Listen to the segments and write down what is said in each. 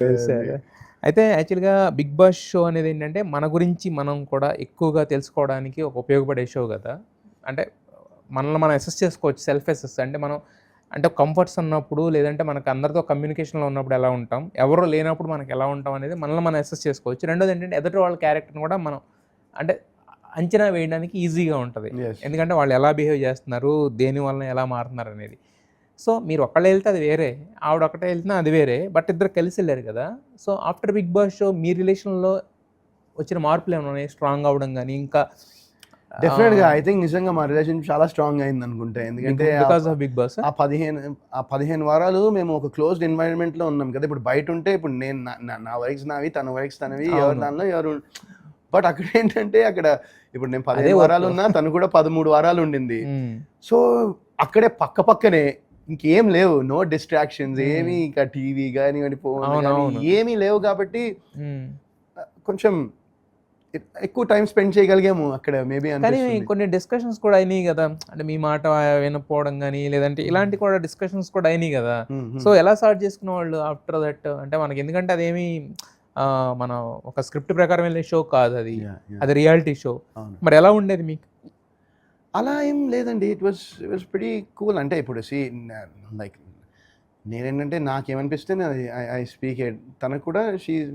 చూసారా? అయితే యాక్చువల్‌గా 'బిగ్ బాస్' షో అనేది ఏంటంటే, మన గురించి మనం కూడా ఎక్కువగా తెలుసుకోవడానికి ఒక ఉపయోగపడే షో గదా! అంటే మనల్ని మనం అసెస్ చేసుకోవచ్చు. సెల్ఫ్ అసెస్ అంటే మనం అంటే కంఫర్ట్స్ ఉన్నప్పుడు లేదంటే మనకు అందరితో కమ్యూనికేషన్‌లో ఉన్నప్పుడు ఎలా ఉంటాం? ఎవరు లేనప్పుడు మనకు ఎలా ఉంటాం అనేది మనల్ని మనం అసెస్ చేసుకోవచ్చు. రెండోది ఏంటంటే ఎదుటి వాళ్ళ క్యారెక్టర్‌ని కూడా మనం అంటే అంచనా వేయడానికి ఈజీగా ఉంటది. యెస్. ఎందుకంటే వాళ్ళు ఎలా బిహేవ్ చేస్తున్నారు? దేని వలన ఎలా మారుతున్నారనేది. సో, మీరు ఒక్కళ్ళే ఎళ్తే అది వేరే. ఆవిడ ఒక్కటే ఎళ్తున్నా అది వేరే. బట్ ఇద్దరు కలిసెళ్లారు కదా! So, after 'Bigg Boss' show మీ రిలేషన్‌లో వచ్చిన మార్పులేమన్నా ఉన్నాయా? స్ట్రాంగ్ అవ్వడం గాని, ఇంకా డెఫినిట్‌గా ఐ థింక్ నిజంగా మా రిలేషన్‌షిప్ చాలా స్ట్రాంగ్ అయిందనుకుంటా. ఎందుకంటే బికాస్ ఆఫ్ 'బిగ్ బాస్'? ఆ 15 వారాలు మేము ఒక క్లోజ్డ్ ఎన్వైర్న్‌మెంట్‌లో ఉన్నాం కదా! ఇప్పుడు బయటుంటే ఇప్పుడు నేను నా వర్క్స్ నావి, తన వర్క్స్ తనవి. ఎవరి అవును. దానిలో ఎవరు. బట్ అక్కడేంటంటే ఇప్పుడు నేను అదే 15 వర్క్. వారాలున్నా, తను కూడా 13 వారాలు ఉండింది. హ్మ్. సో, అక్కడే పక్కనే ఇంకేం లేవు. నో డిస్ట్రాక్షన్స్ ఏమి, ఇంకా టీవీ గానివ్వండి, ఫోన్లు గాని అవునవును. ఏమీ లేవు కాబట్టి హ్మ్. కొంచెం ఎక్కువ టైమ్ స్పెండ్ చేయగలిగాము అక్కడ మేబీ కానీ అనిపిస్తుంది. కొన్ని డిస్కషన్స్ కూడా అయినాయి గదా! అంటే మీ మాట వినకపోవడం గాని, లేదంటే ఇలాంటి కూడా డిస్కషన్స్ కూడా అయినాయి గదా! హ్మ్. సో, హ్మ్. ఎలా సార్ట్ చేసుకునేవాళ్ళు ఆఫ్టర్ దట్? అంటే మనకెందుకంటే అదేమి మనం ఒక స్క్రిప్ట్ ప్రకారం వెళ్ళే షో కాదది. యాహ్! యాహ్! అది రియాలిటీ షో. అవును. మరి ఎలా ఉండేది మీకు? అలా ఏం లేదండి. It was pretty cool. అంటే ఇప్పుడు లైక్ నేనేంటంటే నాకేమనిపిస్తే అది ఐ స్పీక్ ఇట్. తనకు కూడా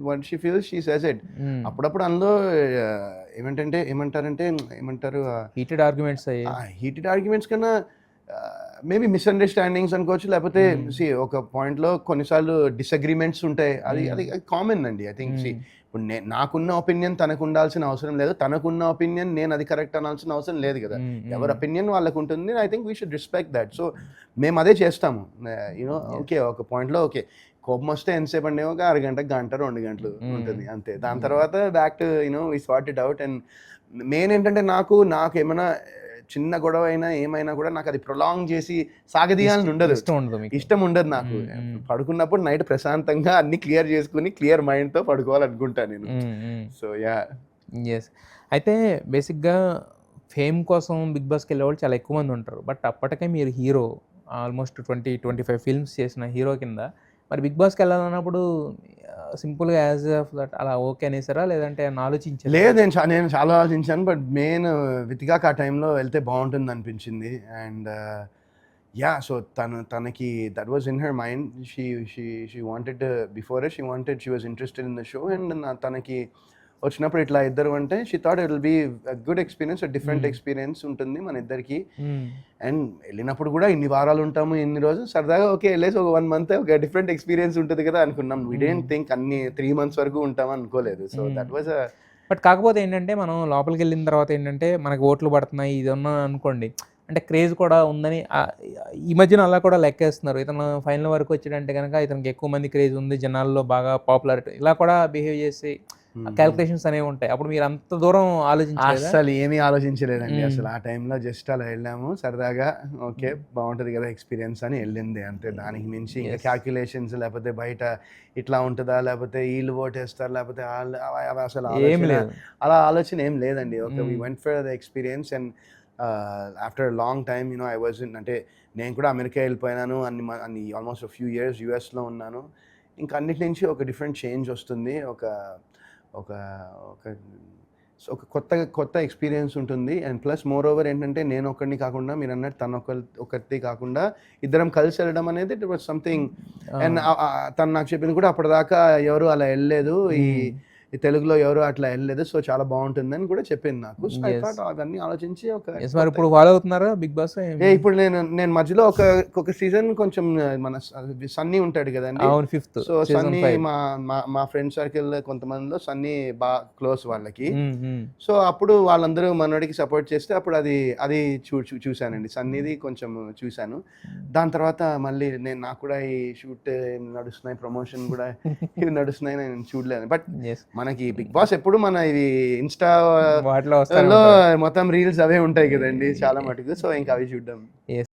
what she feels she says it. హ్మ్. అప్పుడప్పుడు అందులో ఏమంటారంటే ఏమంటారు హీటెడ్ ఆర్గ్యుమెంట్స్ అయ్యాయి. హీటెడ్ ఆర్గ్యుమెంట్స్ కన్నా మేబీ మిస్‌అండర్‌స్టాండింగ్స్ అనుకోవచ్చు. లేకపోతే హ్మ్. ఒక పాయింట్‌లో కొన్నిసార్లు డిసగ్రీమెంట్స్ ఉంటాయి. అది హ్మ్. అది కామన్ అండి. ఐ థింక్ హ్మ్. ఇప్పుడు నాకున్న ఒపీనియన్ తనకు ఉండాల్సిన అవసరం లేదు. తనకున్న ఒపీనియన్ నేను అది కరెక్ట్ అనాల్సిన అవసరం లేదు కదా! హ్మ్. ఎవరి హ్మ్. ఒపీనియన్ వాళ్ళకుంటుంది. I think we should respect that. So, మేము అదే చేస్తాము. యెస్. ఓకే. ఒక పాయింట్‌లో ఓకే. కోపమొస్తే ఎంతసేపండి ఒక అరగంట, గంట, 2 గంటలు హ్మ్. ఉంటుంది అంతే. దాని యాహ్! తర్వాత back to we sort it out. And main ఏంటంటే నాకేమన్నా చిన్న గొడవ అయినా, ఏమైనా కూడా నాకది ప్రొలాంగ్ చేసి సాగదీయాలని ఉండదు. ఇష్టం ఉండదు మీకు. ఇష్టం ఉండదు నాకు. హ్మ్. హ్మ్. పడుకున్నప్పుడు నైట్ ప్రశాంతంగా అన్నీ క్లియర్ చేసుకొని, క్లియర్ మైండ్‌తో పడుకోవాలనుకుంటా నేను. హ్మ్. హ్మ్. So, yeah! యెస్. అయితే బేసిక్‌గా ఫేమ్ కోసం 'బిగ్ బాస్'కెళ్ళేవాళ్ళు చాలా ఎక్కువ మంది ఉంటారు. బట్ అప్పటికే మీరు హీరో. ఆల్మోస్ట్ 20, 25 ఫిల్మ్స్ చేసిన హీరో కింద. మరి 'బిగ్ బాస్'కెళ్ళాలన్నప్పుడు సింపుల్‌గా యాజ్ ఆఫ్ దట్ అలా ఓకే అనేసారా? లేదంటే ఏమన్నా ఆలోచించారా? లేదు. నేను చాలా ఆలోచించాను. బట్ మెయిన్ వితికాక్ ఆ టైంలో వెళ్తే బావుంటుందనిపించింది. And yeah! సో, తనకి that was in her mind. She she wanted she was interested in the show. And తనకి వచ్చినప్పుడు ఇట్లా ఇద్దరు అంటే she thought it will be good experience, different hmm. Experience ఉంటుంది మన ఇద్దరికీ. హ్మ్. అండ్ ఎళ్ళినప్పుడు కూడా ఇన్ని వారాలు ఉంటాము, ఇన్ని రోజులు సరదాగా ఓకే. ఎళ్ళేసి ఒక 1 మంత్ ఒక డిఫరెంట్ ఎక్స్‌పీరియన్స్ ఉంటది కదా! అనుకున్నాం. వి హ్మ్. డిడ్ంట్ థింక్ అన్ని 3 మంత్స్ వరకు ఉంటామని అనుకోలేదు. సో, హ్మ్. దట్ వాస్ బట్ కాకపోతే ఏంటంటే, మనం లోపలికెళ్ళిన తర్వాత ఏంటంటే, మనకు ఓట్లు పడుతున్నాయి ఇది అనుకోండి. అంటే క్రేజ్ కూడా ఉందని ఈ మధ్యన అలా కూడా లెక్కేస్తున్నారు. ఇతను ఫైనల్ వరకు వచ్చాడంటే గనక ఇతనికి ఎక్కువ మంది క్రేజ్ ఉంది. జనాల్లో బాగా పాపులారిటీ ఇలా కూడా బిహేవ్ చేసి కాలిక్యులేషన్స్ అనేవి ఉంటాయి. అప్పుడు మీరు అంత దూరం ఆలోచించలేదా? అస్సలు ఏమీ ఆలోచించలేదండి. హ్మ్. అసలు ఆ టైంలో జస్ట్ అలా ఎళ్ళాము. సరదాగా ఓకే. హ్మ్. బావుంటది కదా! ఎక్స్‌పీరియన్స్ అని ఎళ్ళింది అంతే. దానికి మించి ఇంకా యెస్. కాలిక్యులేషన్స్ లేకపోతే బయట ఇట్లా ఉంటదా? లేకపోతే ఈళ్ళు ఓటేస్తారు. లేకపోతే ఆళ్ళు అవి అసలు ఏమి లేదు. అలా ఆలోచన ఏం లేదండి. ఓకే. వి హ్మ్. Went for the experience. And after a long time I was అంటే నేను కూడా అమెరికా ఎళ్ళిపోయినాను. అన్ని ఆల్‌మోస్ట్ ఫ్యూ ఇయర్స్ యూఎస్‌లో ఉన్నాను. ఇంకా అన్నిటి నుంచి ఒక డిఫరెంట్ చేంజ్ వస్తుంది. ఒక ఒక ఒక సో, ఒక కొత్త ఎక్స్‌పీరియన్స్ ఉంటుంది. అండ్ ప్లస్ మోర్ ఓవర్ ఏంటంటే నేను ఒక్కడిని కాకుండా మీరన్నట్టు తను ఒకరిది కాకుండా ఇద్దరం కలిసి వెళ్ళడం అనేది ఇట్ వాస్ సంథింగ్. ఆ! అండ్ తను నాకు చెప్పింది కూడా అప్పటిదాకా ఎవరు అలా ఎళ్ళలేదు. హ్మ్. ఈ తెలుగులో ఎవరు అట్లా ఎళ్ళలేదు. సో, చాలా బావుంటుందని కూడా చెప్పింది నాకు. So, I yes. థాట్ అవన్నీ ఆలోచించి ఒక యెస్. కొత్త మరిప్పుడు ఫాలో అవుతున్నారా 'బిగ్ బాస్'? ఇప్పుడు నేను మధ్యలో ఒక సీజన్ కొంచెం మన సన్నీ ఉంటాడు గదండీ! అవును. Fifth so, season Sunny 5. మా మా మా ఫ్రెండ్ సర్కిల్ కొంతమందిలో సన్నీ క్లోజ్ వాళ్ళకి. హ్మ్. హ్మ్. సో, అప్పుడు వాళ్ళందరూ మనోడికి సపోర్ట్ చేస్తే అప్పుడు అది చూసానండి. సన్నీది కొంచెం చూసాను. దాని తర్వాత మళ్ళీ నాకు కూడా ఈ షూట్ నడుస్తున్నాయి. ప్రమోషన్ గూడా ఇవి నడుస్తున్నాయి. నేను చూడలేదు. But yes. మనకి 'బిగ్ బాస్' ఎప్పుడు మన ఇవి ఇన్‌స్టా వాటిలో వస్తానే లో ఉంటది. మొత్తం రీల్స్ అవే ఉంటాయి గదండీ! చాలా మటుకు. సో, ఇంక అవి చూడ్డం. యెస్.